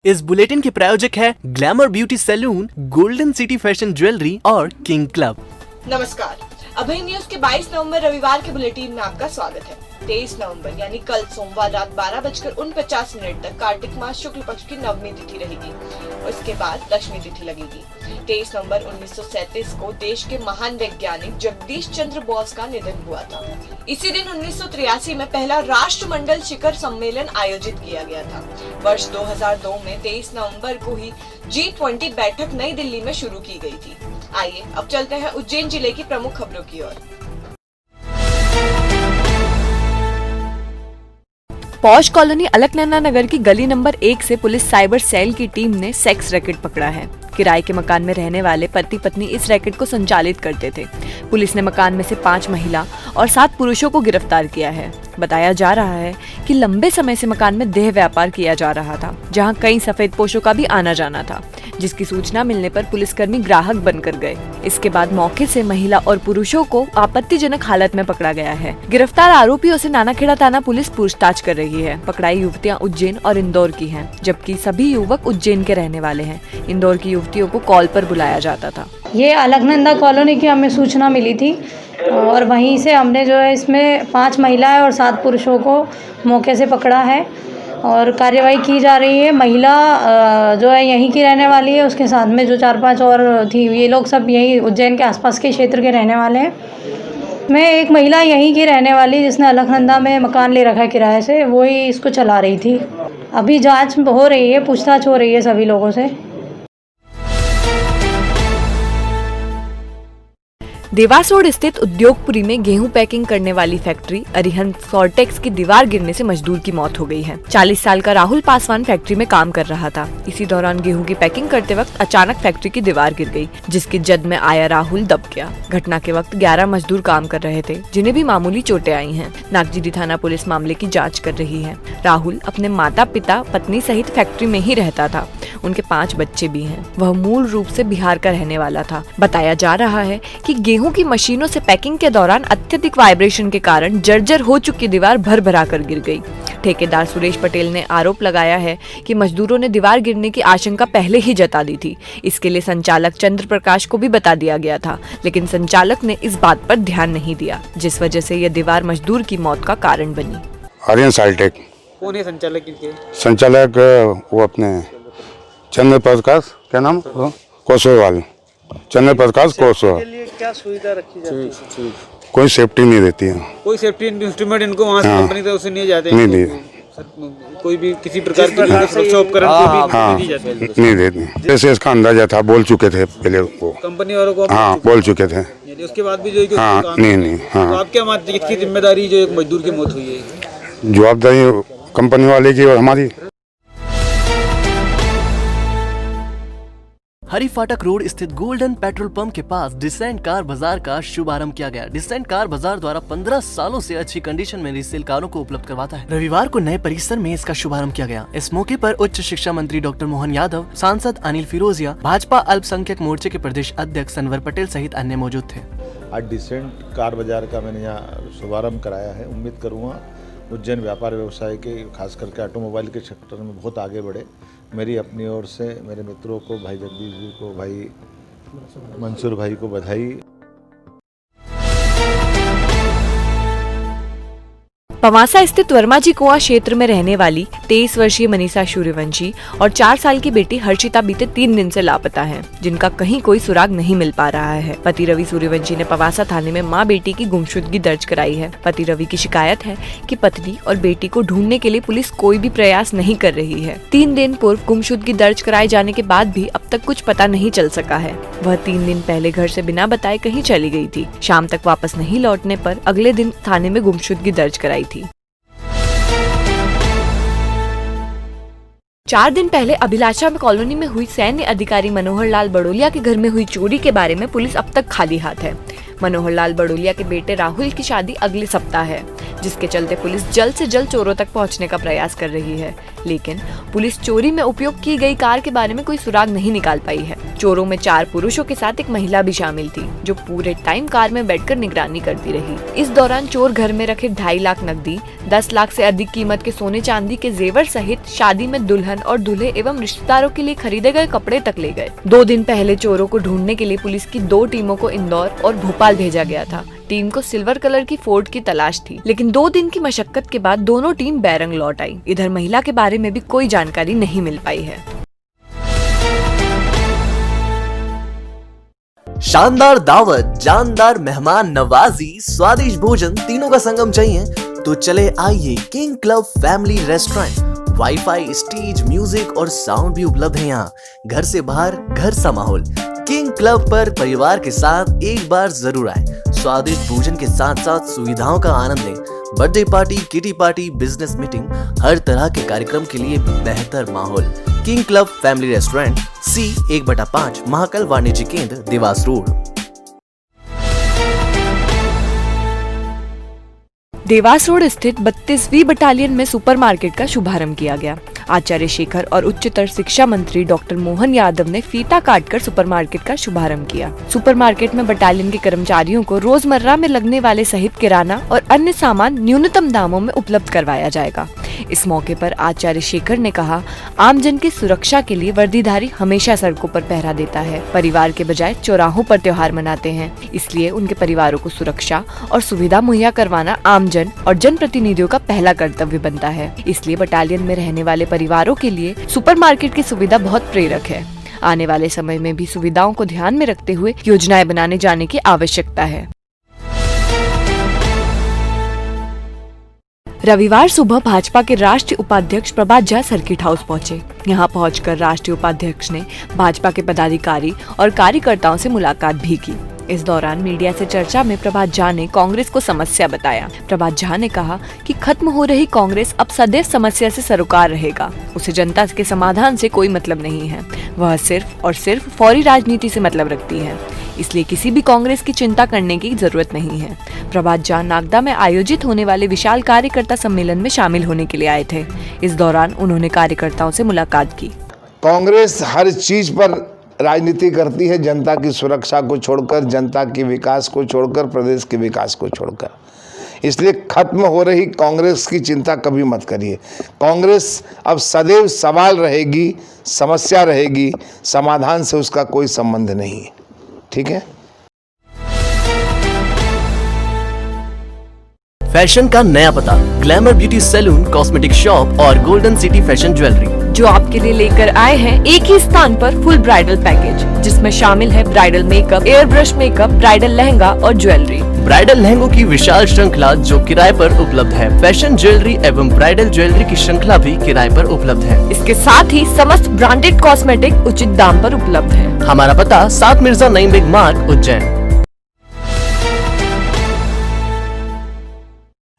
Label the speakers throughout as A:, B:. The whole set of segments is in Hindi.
A: इस बुलेटिन के प्रायोजक है glamour beauty salon, golden city fashion jewellery और किंग क्लब।
B: नमस्कार, अभय न्यूज के 22 नवंबर रविवार के बुलेटिन में आपका स्वागत है। 23 नवंबर यानी कल सोमवार रात 12:49 तक कार्तिक मास शुक्ल पक्ष की नवमी तिथि रहेगी और इसके बाद दशमी तिथि लगेगी। 23 नवंबर 1937 को देश के महान वैज्ञानिक जगदीश चंद्र बोस का निधन हुआ था। इसी दिन 1983 में पहला राष्ट्रमंडल शिखर सम्मेलन आयोजित किया गया था। वर्ष 2002 में 23 नवंबर को ही G20 बैठक नई दिल्ली में शुरू की गई थी। आइए अब चलते हैं उज्जैन जिले की प्रमुख खबरों की ओर।
C: पौष कॉलोनी अलकनंदा नगर की गली नंबर 1 से पुलिस साइबर सेल की टीम ने सेक्स रैकेट पकड़ा है। किराए के मकान में रहने वाले पति पत्नी इस रैकेट को संचालित करते थे। पुलिस ने मकान में से 5 महिला और 7 पुरुषों को गिरफ्तार किया है। बताया जा रहा है कि लंबे समय से मकान में देह व्यापार किया जा रहा था, जहां कई सफेदपोशों का भी आना जाना था, जिसकी सूचना मिलने पर पुलिसकर्मी ग्राहक बनकर गए। इसके बाद मौके से महिला और पुरुषों को आपत्तिजनक हालत में पकड़ा गया है। गिरफ्तार आरोपियों से नानाखेड़ा थाना पुलिस पूछताछ कर रही है। पकड़ाई युवतियां उज्जैन और इंदौर की हैं, जबकि सभी युवक उज्जैन के रहने वाले हैं। इंदौर की युवतियों को कॉल पर बुलाया जाता था।
D: ये अलकनंदा कॉलोनी की हमें सूचना मिली थी और वहीं से हमने जो है इसमें 5 महिलाएं और 7 पुरुषों को मौके से पकड़ा है और कार्रवाई की जा रही है। महिला जो है यहीं की रहने वाली है, उसके साथ में जो 4-5 और थी, ये लोग सब यहीं उज्जैन के आसपास के क्षेत्र के रहने वाले हैं। मैं एक महिला यहीं की रहने वाली जिसने अलकनंदा में मकान ले रखा है किराए से, वही इसको चला रही थी। अभी जांच हो रही है, पूछताछ हो रही है सभी लोगों से।
C: देवास रोड स्थित उद्योगपुरी में गेहूं पैकिंग करने वाली फैक्ट्री अरिहंत सॉर्टेक्स की दीवार गिरने से मजदूर की मौत हो गई है। 40 साल का राहुल पासवान फैक्ट्री में काम कर रहा था। इसी दौरान गेहूं की पैकिंग करते वक्त अचानक फैक्ट्री की दीवार गिर गई, जिसकी जद में आया राहुल दब गया। घटना के वक्त 11 मजदूर काम कर रहे थे, जिन्हें भी मामूली चोटें आई हैं। नागजीरी थाना पुलिस मामले की जाँच कर रही है। राहुल अपने माता पिता पत्नी सहित फैक्ट्री में ही रहता था। उनके 5 बच्चे भी हैं। वह मूल रूप से बिहार का रहने वाला था। बताया जा रहा है कि गेहूं की मशीनों से पैकिंग के दौरान अत्यधिक वाइब्रेशन के कारण जर्जर हो चुकी दीवार भर कर गिर गई। ठेकेदार सुरेश पटेल ने आरोप लगाया है कि मजदूरों ने दीवार गिरने की आशंका पहले ही जता दी थी। इसके लिए संचालक चंद्र प्रकाश को भी बता दिया गया था, लेकिन संचालक ने इस बात पर ध्यान नहीं दिया, जिस वजह से यह दीवार मजदूर की मौत का कारण बनी।
E: आर्यन साल्टेक कौन है संचालक? संचालक वो अपने चंद्र प्रकाश, क्या नाम, कोसोवाल, चंद्र प्रकाश कोसोवाल।
F: क्या सुविधा रखी जाती है?
E: कोई सेफ्टी नहीं रहती है।
F: कोई सेफ्टी इंस्ट्रूमेंट इनको वहाँ से कंपनी तरफ से नहीं जाते?
E: नहीं दिए।
F: कोई भी किसी प्रकार की सुरक्षा उपकरण नहीं जाते?
E: नहीं देते। जैसे इसका अंदाजा था, बोल चुके थे पहले वो
F: कंपनी वालों को।
E: हाँ, बोल चुके थे।
F: उसके बाद भी जो
E: हाँ, नहीं। हाँ,
F: तो आप क्या मानते हैं किसकी जिम्मेदारी जो एक मजदूर की मौत हुई है?
E: जवाबदारी कंपनी वाले की और हमारी।
A: हरी फाटक रोड स्थित गोल्डन पेट्रोल पंप के पास डिसेंट कार बाजार का शुभारंभ किया गया। डिसेंट कार बाजार द्वारा 15 सालों से अच्छी कंडीशन में रीसेल कारों को उपलब्ध करवाता है। रविवार को नए परिसर में इसका शुभारंभ किया गया। इस मौके पर उच्च शिक्षा मंत्री डॉक्टर मोहन यादव, सांसद अनिल फिरोजिया, भाजपा अल्पसंख्यक मोर्चे के प्रदेश अध्यक्ष सनवर पटेल सहित अन्य मौजूद थे।
G: आज डिसेंट कार बाजार का मैंने यहाँ शुभारम्भ कराया है। उम्मीद करूँगा उज्जैन व्यापार व्यवसाय के, खास करके ऑटोमोबाइल के सेक्टर में बहुत आगे बढ़े। मेरी अपनी ओर से मेरे मित्रों को, भाई जगदीश जी को, भाई मंसूर भाई को बधाई।
C: पवासा स्थित वर्मा जी कुआं क्षेत्र में रहने वाली 23 वर्षीय मनीषा सूर्यवंशी और 4 साल की बेटी हर्षिता बीते 3 दिन से लापता हैं, जिनका कहीं कोई सुराग नहीं मिल पा रहा है। पति रवि सूर्यवंशी ने पवासा थाने में मां बेटी की गुमशुदगी दर्ज कराई है। पति रवि की शिकायत है कि पत्नी और बेटी को ढूंढने के लिए पुलिस कोई भी प्रयास नहीं कर रही है। 3 दिन पूर्व गुमशुदगी दर्ज कराए जाने के बाद भी अब तक कुछ पता नहीं चल सका है। वह 3 दिन पहले घर से बिना बताए कहीं चली गई थी। शाम तक वापस नहीं लौटने पर अगले दिन थाने में गुमशुदगी दर्ज कराई थी। 4 दिन पहले अभिलाषा कॉलोनी में हुई सैन्य अधिकारी मनोहर लाल बड़ोलिया के घर में हुई चोरी के बारे में पुलिस अब तक खाली हाथ है। मनोहर लाल बड़ोलिया के बेटे राहुल की शादी अगले सप्ताह है, जिसके चलते पुलिस जल्द से जल्द चोरों तक पहुंचने का प्रयास कर रही है। लेकिन पुलिस चोरी में उपयोग की गई कार के बारे में कोई सुराग नहीं निकाल पाई है। चोरों में 4 पुरुषों के साथ एक महिला भी शामिल थी, जो पूरे टाइम कार में बैठकर निगरानी करती रही। इस दौरान चोर घर में रखे 2.5 लाख नकदी, 10 लाख से अधिक कीमत के सोने चांदी के जेवर सहित शादी में दुल्हन और दूल्हे एवं रिश्तेदारों के लिए खरीदे गए कपड़े तक ले गए। 2 दिन पहले चोरों को ढूंढने के लिए पुलिस की 2 टीमों को इंदौर और भोपाल भेजा गया था। टीम को सिल्वर कलर की फोर्ड की तलाश थी, लेकिन 2 दिन की मशक्कत के बाद दोनों टीम बैरंग लौट आई। इधर महिला के बारे में भी कोई जानकारी नहीं मिल पाई है।
A: शानदार दावत, जानदार मेहमान नवाजी, स्वादिष्ट भोजन, तीनों का संगम चाहिए तो चले आइए king club family restaurant. Wifi, stage, music और साउंड भी उपलब्ध है यहाँ। घर से बाहर घर सा माहौल। किंग क्लब पर परिवार के साथ एक बार जरूर आए। स्वादिष्ट भोजन के साथ साथ सुविधाओं का आनंद लें। Birthday party, kitty party, business meeting, हर तरह के कार्यक्रम के लिए बेहतर माहौल। King club family restaurant, C1/5, Mahakal वाणिज्य केंद्र, देवास रोड।
C: देवास रोड स्थित 32वीं बटालियन में सुपरमार्केट का शुभारंभ किया गया। आचार्य शेखर और उच्चतर शिक्षा मंत्री डॉक्टर मोहन यादव ने फीता काटकर सुपरमार्केट का शुभारंभ किया। सुपरमार्केट में बटालियन के कर्मचारियों को रोजमर्रा में लगने वाले सहित किराना और अन्य सामान न्यूनतम दामों में उपलब्ध करवाया जाएगा। इस मौके पर आचार्य शेखर ने कहा, आमजन की सुरक्षा के लिए वर्दीधारी हमेशा सड़कों पर पहरा देता है, परिवार के बजाय चौराहों पर त्योहार मनाते हैं, इसलिए उनके परिवारों को सुरक्षा और सुविधा मुहैया करवाना आमजन और जनप्रतिनिधियों का पहला कर्तव्य बनता है। इसलिए बटालियन में रहने वाले परिवारों के लिए सुपरमार्केट की सुविधा बहुत प्रेरक है। आने वाले समय में भी सुविधाओं को ध्यान में रखते हुए योजनाएं बनाने जाने की आवश्यकता है। रविवार सुबह भाजपा के राष्ट्रीय उपाध्यक्ष प्रभात झा सर्किट हाउस पहुंचे। यहां पहुंचकर राष्ट्रीय उपाध्यक्ष ने भाजपा के पदाधिकारी और कार्यकर्ताओं से मुलाकात भी की। इस दौरान मीडिया से चर्चा में प्रभात झा ने कांग्रेस को समस्या बताया। प्रभात झा ने कहा कि खत्म हो रही कांग्रेस अब सदैव समस्या से सरोकार रहेगा। उसे जनता के समाधान से कोई मतलब नहीं है। वह सिर्फ और सिर्फ फौरी राजनीति से मतलब रखती है, इसलिए किसी भी कांग्रेस की चिंता करने की जरूरत नहीं है। प्रभात झा नागदा में आयोजित होने वाले विशाल कार्यकर्ता सम्मेलन में शामिल होने के लिए आए थे। इस दौरान उन्होंने कार्यकर्ताओं से मुलाकात की।
H: कांग्रेस हर चीज पर राजनीति करती है, जनता की सुरक्षा को छोड़कर, जनता के विकास को छोड़कर, प्रदेश के विकास को छोड़कर। इसलिए खत्म हो रही कांग्रेस की चिंता कभी मत करिए। कांग्रेस अब सदैव सवाल रहेगी, समस्या रहेगी, समाधान से उसका कोई संबंध नहीं है। ठीक है।
A: फैशन का नया पता, glamour beauty salon, cosmetic shop और गोल्डन सिटी फैशन ज्वेलरी,
C: जो आपके लिए लेकर आए हैं एक ही स्थान पर फुल ब्राइडल पैकेज, जिसमें शामिल है bridal makeup, air brush makeup, bridal lehenga और ज्वेलरी।
A: ब्राइडल लहंगों की विशाल श्रृंखला जो किराए पर उपलब्ध है। फैशन ज्वेलरी एवं ब्राइडल ज्वेलरी की श्रृंखला भी किराए पर उपलब्ध है।
C: इसके साथ ही समस्त ब्रांडेड कॉस्मेटिक उचित दाम पर उपलब्ध है।
A: हमारा पता 7 मिर्जा नईम बेग मार्ग, उज्जैन।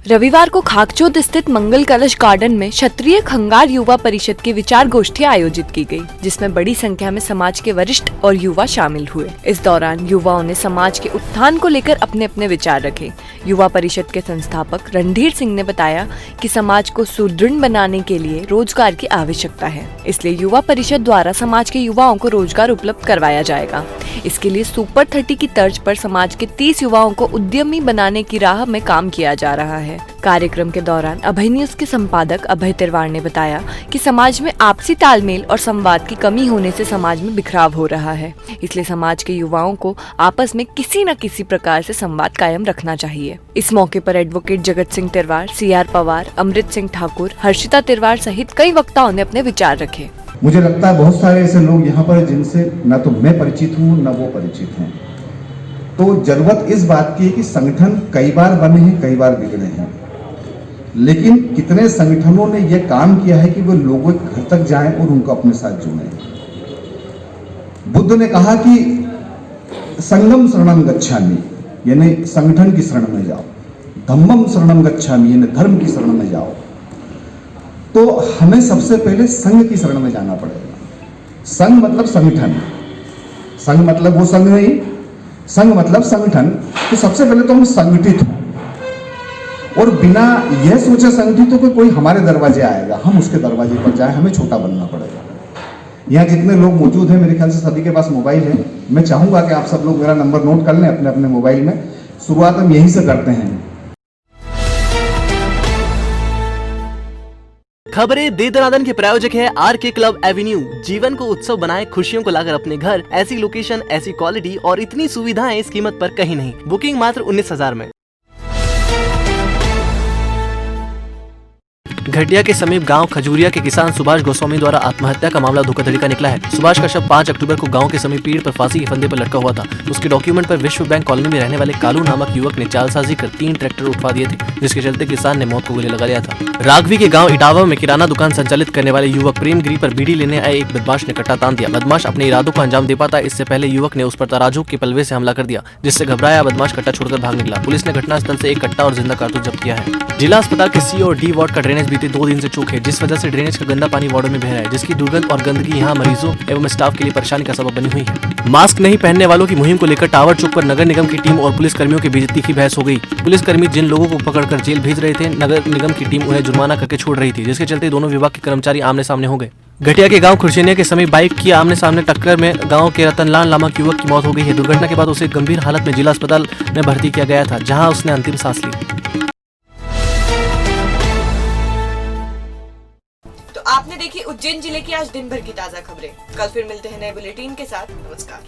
C: रविवार को खाकचोद स्थित मंगल कलश गार्डन में क्षत्रिय खंगार युवा परिषद की विचार गोष्ठी आयोजित की गई, जिसमें बड़ी संख्या में समाज के वरिष्ठ और युवा शामिल हुए। इस दौरान युवाओं ने समाज के उत्थान को लेकर अपने अपने विचार रखे। युवा परिषद के संस्थापक रणधीर सिंह ने बताया कि समाज को सुदृढ़ बनाने के लिए रोजगार की आवश्यकता है, इसलिए युवा परिषद द्वारा समाज के युवाओं को रोजगार उपलब्ध करवाया जाएगा। इसके लिए सुपर 30 की तर्ज पर समाज के 30 युवाओं को उद्यमी बनाने की राह में काम किया जा रहा है। कार्यक्रम के दौरान अभय न्यूज के संपादक अभय तिरवाड़ ने बताया कि समाज में आपसी तालमेल और संवाद की कमी होने से समाज में बिखराव हो रहा है, इसलिए समाज के युवाओं को आपस में किसी न किसी प्रकार से संवाद कायम रखना चाहिए। इस मौके पर एडवोकेट जगत सिंह तिरवाड़, CR पवार, अमृत सिंह ठाकुर, हर्षिता तिरवाड़ सहित कई वक्ताओं ने अपने विचार रखे।
I: मुझे लगता है बहुत सारे ऐसे लोग यहाँ पर जिनसे न तो मैं परिचित हूँ न वो परिचित हैं। तो जरूरत इस बात की है कि संगठन कई बार बने हैं, कई बार बिगड़े हैं, लेकिन कितने संगठनों ने यह काम किया है कि वो लोगों के घर तक जाएं और उनको अपने साथ जोड़ें। बुद्ध ने कहा कि संगम शरणम गच्छामि, यानी संगठन की शरण में जाओ। धम्मम शरणम गच्छामि, यानी धर्म की शरण में जाओ। तो हमें सबसे पहले संघ की शरण में जाना पड़ेगा। संघ मतलब संगठन, संघ मतलब वो संघ नहीं, संघ मतलब संगठन। तो सबसे पहले तो हम संगठित हों और बिना यह सोचे संगठित हो कि कोई हमारे दरवाजे आएगा, हम उसके दरवाजे पर जाएं, हमें छोटा बनना पड़ेगा। यहाँ जितने लोग मौजूद हैं मेरे ख्याल से सभी के पास मोबाइल है। मैं चाहूँगा कि आप सब लोग मेरा नंबर नोट कर लें अपने अपने मोबाइल में। शुरुआत हम यहीं से करते हैं।
A: खबरें दे दनादन के प्रायोजक है आरके क्लब एवेन्यू। जीवन को उत्सव बनाए, खुशियों को लाकर अपने घर। ऐसी लोकेशन, ऐसी क्वालिटी और इतनी सुविधाएं इस कीमत पर कहीं नहीं। बुकिंग मात्र 19,000 में। घटिया के समीप गांव खजूरिया के किसान सुभाष गोस्वामी द्वारा आत्महत्या का मामला धोखाधड़ी का निकला है। सुभाष का शव 5 अक्टूबर को गांव के समीप पेड़ पर फांसी के फंदे पर लटका हुआ था। उसके डॉक्यूमेंट पर विश्व बैंक कॉलोनी में रहने वाले कालू नामक युवक ने चालसाजी कर 3 ट्रैक्टर उठवा दिए थे, जिसके चलते किसान ने मौत को गले लगा लिया था। राघवी के गाँव इटावा में किराना दुकान संचालित करने वाले युवक प्रेमगिरी पर बीड़ी लेने आए एक बदमाश ने कट्टा तान दिया। बदमाश अपने इरादों को अंजाम दे पाता, इससे पहले युवक ने उस पर तराजू के पलवे से हमला कर दिया, जिससे घबराया बदमाश कट्टा छोड़कर भाग निकला। पुलिस ने घटनास्थल से एक कट्टा और जिंदा कारतूस जब्त किया है। जिला अस्पताल के सी और डी वार्ड का ड्रेनेज बीते 2 दिन से चूक है, जिस वजह से ड्रेनेज का गंदा पानी वार्डों में बह रहा है, जिसकी दुर्गंध और गंदगी यहां मरीजों एवं स्टाफ के लिए परेशानी का सबब बनी हुई है। मास्क नहीं पहनने वालों की मुहिम को लेकर टावर चौक पर नगर निगम की टीम और पुलिस कर्मियों के बीच तीखी बहस हो गई। पुलिसकर्मी जिन लोगों को पकड़कर जेल भेज रहे थे, नगर निगम की टीम उन्हें जुर्माना करके छोड़ रही थी, जिसके चलते दोनों विभाग के कर्मचारी आमने सामने हो गए। घटिया के गांव खुर्शीनिया के समीप बाइक की आमने सामने टक्कर में गांव के रतनलाल नामक युवक की मौत हो गई है। दुर्घटना के बाद उसे गंभीर हालत में जिला अस्पताल में भर्ती किया गया था, जहां उसने अंतिम सांस ली।
B: आपने देखी उज्जैन जिले की आज दिन भर की ताजा खबरें। कल फिर मिलते हैं नए बुलेटिन के साथ। नमस्कार।